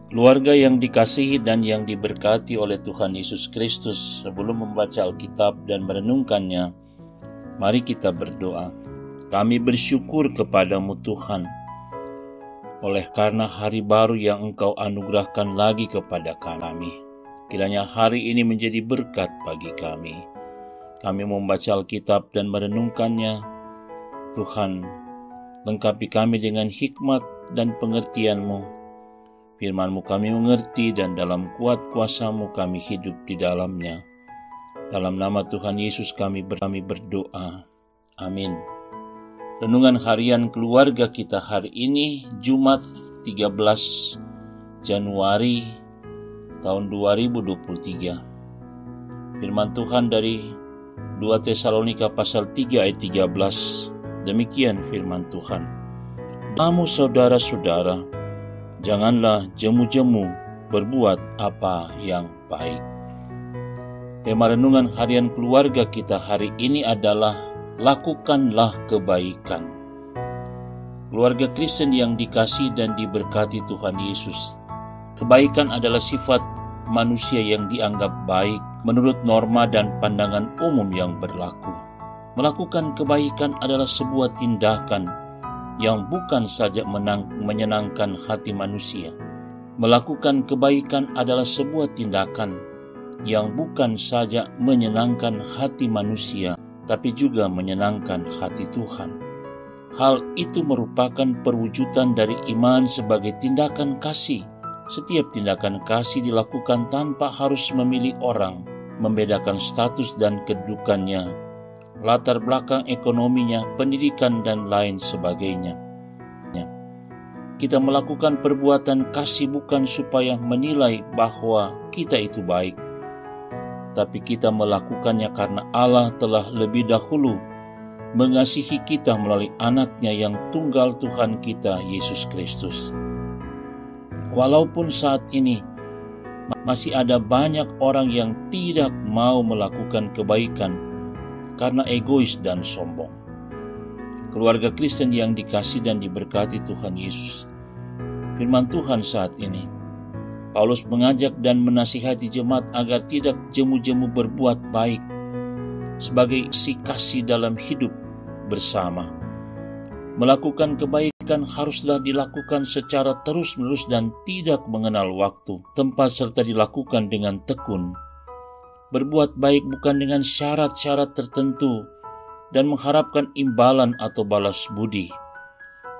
Keluarga yang dikasihi dan yang diberkati oleh Tuhan Yesus Kristus, sebelum membaca Alkitab dan merenungkannya, mari kita berdoa. Kami bersyukur kepadamu Tuhan, oleh karena hari baru yang Engkau anugerahkan lagi kepada kami. Kiranya hari ini menjadi berkat bagi kami. Kami membaca Alkitab dan merenungkannya. Tuhan, lengkapi kami dengan hikmat dan pengertian-Mu. Firman-Mu kami mengerti dan dalam kuat kuasa-Mu kami hidup di dalamnya. Dalam nama Tuhan Yesus kami berdoa. Amin. Renungan harian keluarga kita hari ini, Jumat 13 Januari tahun 2023. Firman Tuhan dari 2 Tesalonika pasal 3 ayat 13. Demikian firman Tuhan. Kamu saudara-saudara, janganlah jemu-jemu berbuat apa yang baik. Tema renungan harian keluarga kita hari ini adalah lakukanlah kebaikan. Keluarga Kristen yang dikasihi dan diberkati Tuhan Yesus, kebaikan adalah sifat manusia yang dianggap baik menurut norma dan pandangan umum yang berlaku. Melakukan kebaikan adalah sebuah tindakan yang bukan saja menyenangkan hati manusia. Melakukan kebaikan adalah sebuah tindakan yang bukan saja menyenangkan hati manusia, tapi juga menyenangkan hati Tuhan. Hal itu merupakan perwujudan dari iman sebagai tindakan kasih. Setiap tindakan kasih dilakukan tanpa harus memilih orang, membedakan status dan kedudukannya, latar belakang ekonominya, pendidikan, dan lain sebagainya. Kita melakukan perbuatan kasih bukan supaya menilai bahwa kita itu baik, tapi kita melakukannya karena Allah telah lebih dahulu mengasihi kita melalui anaknya yang tunggal Tuhan kita, Yesus Kristus. Walaupun saat ini masih ada banyak orang yang tidak mau melakukan kebaikan karena egois dan sombong. Keluarga Kristen yang dikasihi dan diberkati Tuhan Yesus, firman Tuhan saat ini, Paulus mengajak dan menasihati jemaat agar tidak jemu-jemu berbuat baik sebagai isi kasih dalam hidup bersama. Melakukan kebaikan haruslah dilakukan secara terus-menerus dan tidak mengenal waktu, tempat, serta dilakukan dengan tekun. Berbuat baik bukan dengan syarat-syarat tertentu dan mengharapkan imbalan atau balas budi.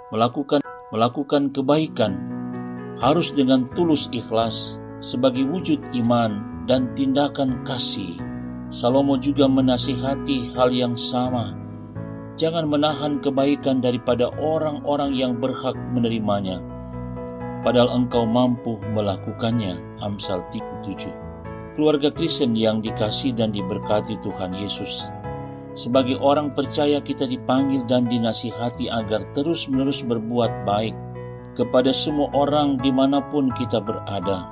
Melakukan kebaikan harus dengan tulus ikhlas sebagai wujud iman dan tindakan kasih. Salomo juga menasihati hal yang sama. Jangan menahan kebaikan daripada orang-orang yang berhak menerimanya, padahal engkau mampu melakukannya. Amsal 7. Keluarga Kristen yang dikasihi dan diberkati Tuhan Yesus, sebagai orang percaya kita dipanggil dan dinasihati agar terus-menerus berbuat baik kepada semua orang dimanapun kita berada,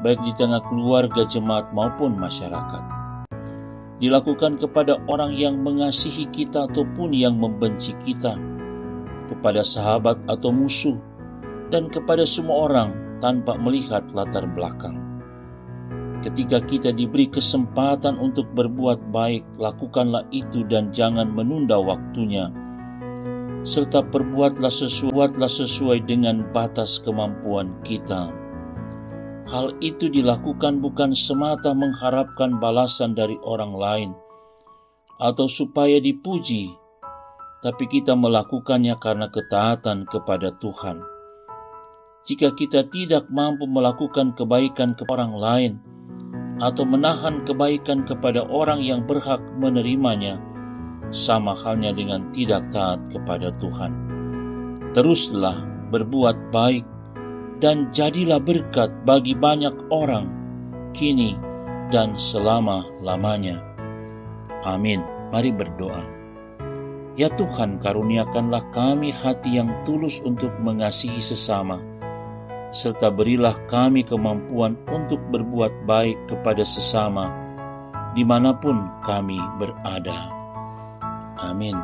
baik di tengah keluarga, jemaat, maupun masyarakat. Dilakukan kepada orang yang mengasihi kita ataupun yang membenci kita, kepada sahabat atau musuh, dan kepada semua orang tanpa melihat latar belakang. Ketika kita diberi kesempatan untuk berbuat baik, lakukanlah itu dan jangan menunda waktunya. Serta perbuatlah sesuai dengan batas kemampuan kita. Hal itu dilakukan bukan semata mengharapkan balasan dari orang lain atau supaya dipuji, tapi kita melakukannya karena ketaatan kepada Tuhan. Jika kita tidak mampu melakukan kebaikan kepada orang lain, atau menahan kebaikan kepada orang yang berhak menerimanya, sama halnya dengan tidak taat kepada Tuhan. Teruslah berbuat baik dan jadilah berkat bagi banyak orang, kini dan selama-lamanya. Amin. Mari berdoa. Ya Tuhan, karuniakanlah kami hati yang tulus untuk mengasihi sesama, serta berilah kami kemampuan untuk berbuat baik kepada sesama dimanapun kami berada. Amin.